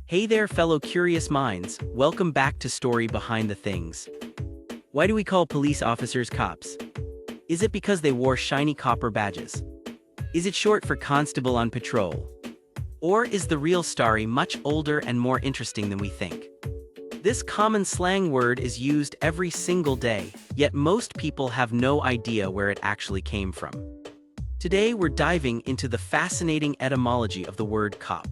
Hey there, fellow curious minds. Welcome back to Story Behind the Things. Why do we call police officers cops? Is it because they wore shiny copper badges? Is it short for Constable on Patrol? Or is the real story much older and more interesting than we think? This common slang word is used every single day, yet most people have no idea where it actually came from. Today we're diving into the fascinating etymology of the word cop,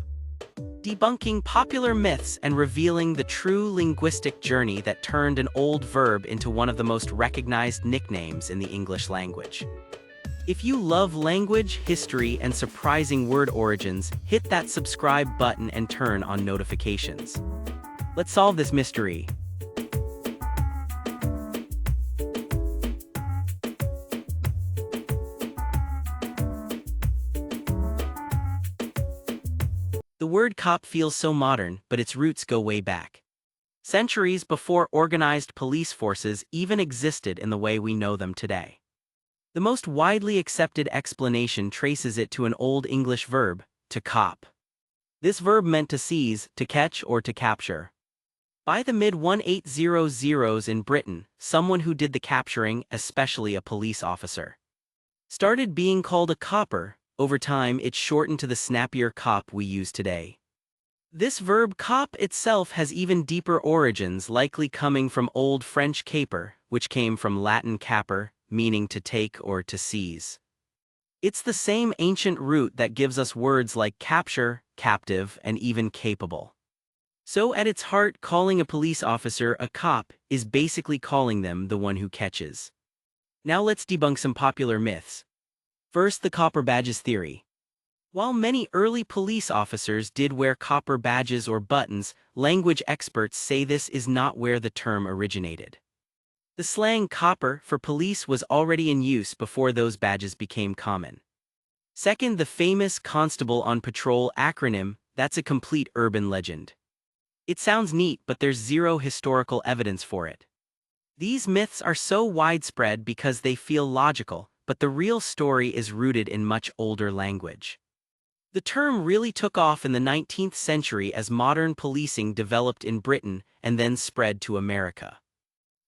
debunking popular myths and revealing the true linguistic journey that turned an old verb into one of the most recognized nicknames in the English language. If you love language, history, and surprising word origins, hit that subscribe button and turn on notifications. Let's solve this mystery. The word cop feels so modern, but its roots go way back. Centuries before organized police forces even existed in the way we know them today. The most widely accepted explanation traces it to an Old English verb, to cop. This verb meant to seize, to catch, or to capture. By the mid-1800s in Britain, someone who did the capturing, especially a police officer, started being called a copper. Over time, it shortened to the snappier cop we use today. This verb cop itself has even deeper origins, likely coming from Old French caper, which came from Latin capere, meaning to take or to seize. It's the same ancient root that gives us words like capture, captive, and even capable. So at its heart, calling a police officer a cop is basically calling them the one who catches. Now let's debunk some popular myths. First, the copper badges theory. While many early police officers did wear copper badges or buttons, language experts say this is not where the term originated. The slang copper for police was already in use before those badges became common. Second, the famous Constable On Patrol acronym, that's a complete urban legend. It sounds neat, but there's zero historical evidence for it. These myths are so widespread because they feel logical, but the real story is rooted in much older language. The term really took off in the 19th century as modern policing developed in Britain and then spread to America.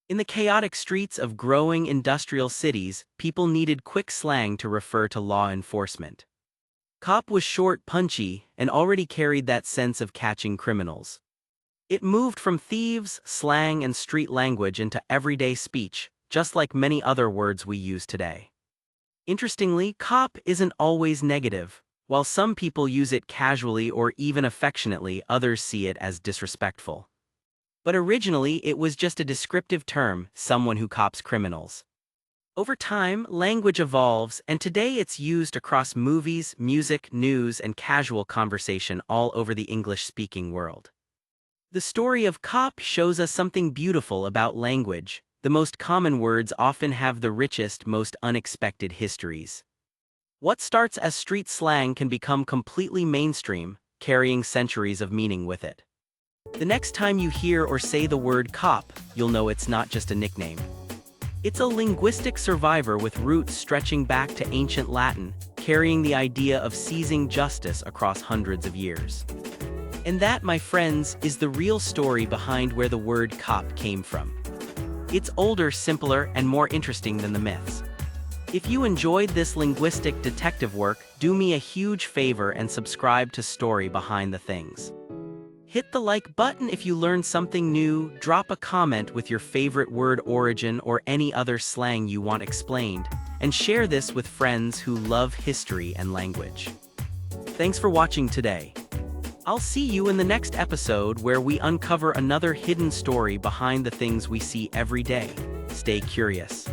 In the chaotic streets of growing industrial cities, people needed quick slang to refer to law enforcement. Cop was short, punchy, and already carried that sense of catching criminals. It moved from thieves, slang, and street language into everyday speech, just like many other words we use today. Interestingly, cop isn't always negative. While some people use it casually or even affectionately, others see it as disrespectful. But originally, it was just a descriptive term, someone who cops criminals. Over time, language evolves, and today it's used across movies, music, news, and casual conversation all over the English-speaking world. The story of cop shows us something beautiful about language. The most common words often have the richest, most unexpected histories. What starts as street slang can become completely mainstream, carrying centuries of meaning with it. The next time you hear or say the word cop, you'll know it's not just a nickname. It's a linguistic survivor with roots stretching back to ancient Latin, carrying the idea of seizing justice across hundreds of years. And that, my friends, is the real story behind where the word cop came from. It's older, simpler, and more interesting than the myths. If you enjoyed this linguistic detective work, do me a huge favor and subscribe to Story Behind the Things. Hit the like button if you learned something new, drop a comment with your favorite word origin or any other slang you want explained, and share this with friends who love history and language. Thanks for watching today. I'll see you in the next episode where we uncover another hidden story behind the things we see every day. Stay curious.